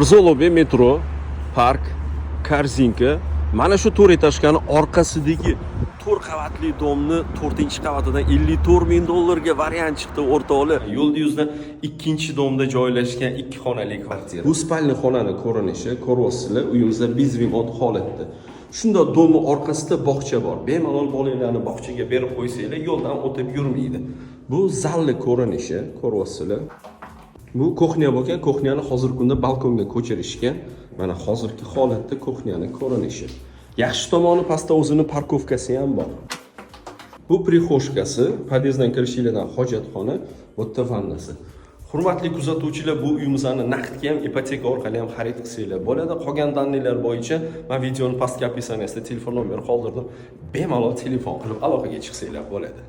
Zolobe metro, park, Korzinka. Mana shu 4 etajkani orqasidagi 4 qavatli domni 4-qavatidan $54,000 variant chiqdi o'rtoqlar. Yo'lda yuzda 2-domda joylashgan 2 xonali kvartira. Bu spalni xonaning ko'rinishi, ko'ryapsizlar, uyimizda bezbemot holatda. Shunda domning orqasida bog'cha bor. Bemalol bolalarni bog'chaga berib qo'ysanglar, yo'ldan o'tib yurmaydi. Bu zalli ko'rinishi, ko'ryapsizlar. Bu kuxnya bo'lgan, kuxnyani hozirgi kunda balkonga ko'chirishgan. Mana hozirgi holatda kuxnyaning ko'rinishi. Yaxshi tomoni pastda o'zining parkovkasi ham bor. Bu prixoshkasi, podyezddan kirishingizdan hojatxona, bu yerda vannasi. Hurmatli kuzatuvchilar, bu uyimizni naqdga ham, ipoteka orqali ham xarid qilsanglar bo'ladi. Qolgan danlilar bo'yicha men videoning pastki opissiyasida telefon nomeri qoldirdim. Bemalol telefon qilib aloqaga chiqsanglar bo'ladi.